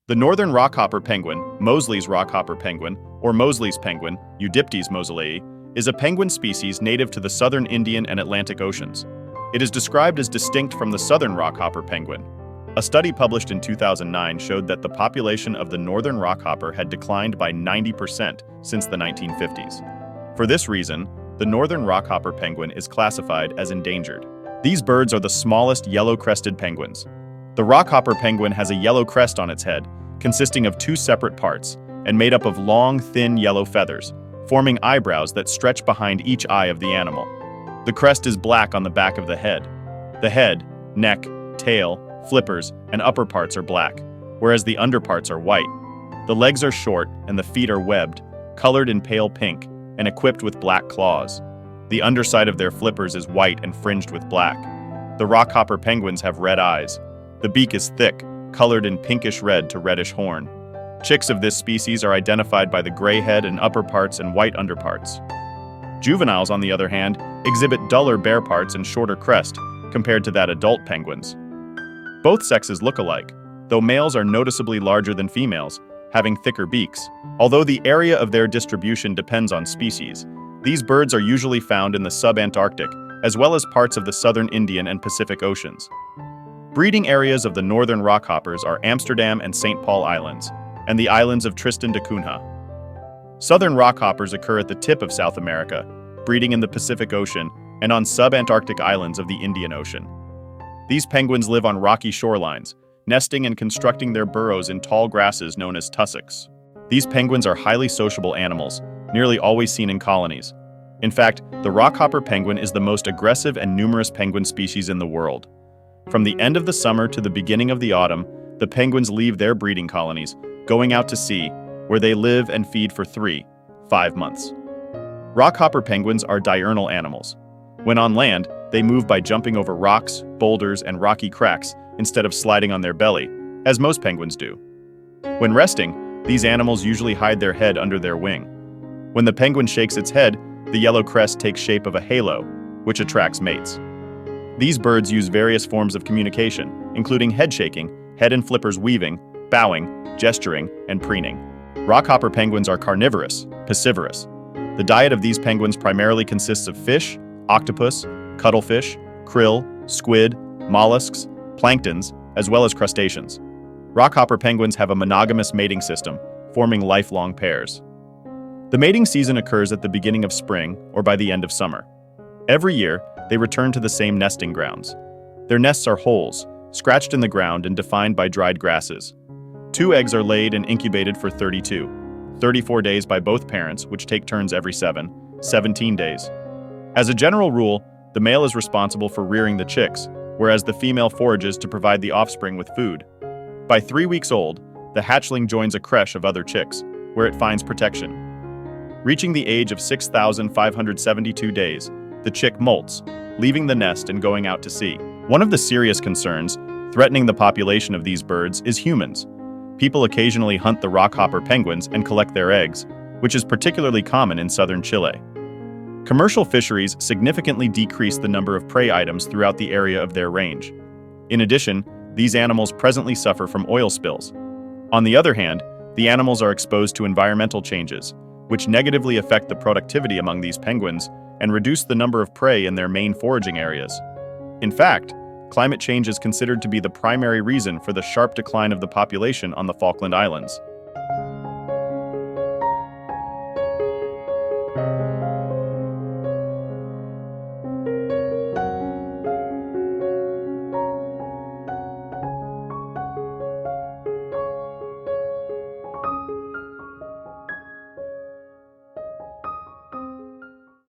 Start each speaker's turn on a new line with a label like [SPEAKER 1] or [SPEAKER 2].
[SPEAKER 1] The northern rockhopper penguin, Moseley's rockhopper penguin, or Moseley's penguin, Eudyptes moselei, is a penguin species native to the southern Indian and Atlantic Oceans. It is described as distinct from the southern rockhopper penguin. A study published in 2009 showed that the population of the northern rockhopper had declined by 90% since the 1950s. For this reason, the northern rockhopper penguin is classified as endangered. These birds are the smallest yellow-crested penguins. The rockhopper penguin has a yellow crest on its head, consisting of two separate parts, and made up of long, thin yellow feathers, forming eyebrows that stretch behind each eye of the animal. The crest is black on the back of the head. The head, neck, tail, flippers, and upper parts are black, whereas the underparts are white. The legs are short and the feet are webbed, colored in pale pink, and equipped with black claws. The underside of their flippers is white and fringed with black. The rockhopper penguins have red eyes. The beak is thick, colored in pinkish red to reddish horn. Chicks of this species are identified by the gray head and upper parts and white underparts. Juveniles, on the other hand, exhibit duller bare parts and shorter crest compared to that adult penguins. Both sexes look alike, though males are noticeably larger than females, having thicker beaks. Although the area of their distribution depends on species, these birds are usually found in the sub-Antarctic, as well as parts of the southern Indian and Pacific Oceans. Breeding areas of the northern rockhoppers are Amsterdam and St. Paul Islands, and the islands of Tristan da Cunha. Southern rockhoppers occur at the tip of South America, breeding in the Pacific Ocean and on sub-Antarctic islands of the Indian Ocean. These penguins live on rocky shorelines, nesting and constructing their burrows in tall grasses known as tussocks. These penguins are highly sociable animals, nearly always seen in colonies. In fact, the rockhopper penguin is the most aggressive and numerous penguin species in the world. From the end of the summer to the beginning of the autumn, the penguins leave their breeding colonies, going out to sea, where they live and feed for 3-5 months. Rockhopper penguins are diurnal animals. When on land, they move by jumping over rocks, boulders, and rocky cracks instead of sliding on their belly, as most penguins do. When resting, these animals usually hide their head under their wing. When the penguin shakes its head, the yellow crest takes shape of a halo, which attracts mates. These birds use various forms of communication, including head shaking, head and flippers weaving, bowing, gesturing, and preening. Rockhopper penguins are carnivorous, piscivorous. The diet of these penguins primarily consists of fish, octopus, cuttlefish, krill, squid, mollusks, planktons, as well as crustaceans. Rockhopper penguins have a monogamous mating system, forming lifelong pairs. The mating season occurs at the beginning of spring or by the end of summer. Every year, they return to the same nesting grounds. Their nests are holes, scratched in the ground and defined by dried grasses. 2 eggs are laid and incubated for 34 days by both parents, which take turns every 17 days. As a general rule, the male is responsible for rearing the chicks, whereas the female forages to provide the offspring with food. By 3 weeks old, the hatchling joins a creche of other chicks, where it finds protection. Reaching the age of 6,572 days, the chick molts, leaving the nest and going out to sea. One of the serious concerns threatening the population of these birds is humans. People occasionally hunt the rockhopper penguins and collect their eggs, which is particularly common in southern Chile. Commercial fisheries significantly decrease the number of prey items throughout the area of their range. In addition, these animals presently suffer from oil spills. On the other hand, the animals are exposed to environmental changes, which negatively affect the productivity among these penguins and reduce the number of prey in their main foraging areas. In fact, climate change is considered to be the primary reason for the sharp decline of the population on the Falkland Islands.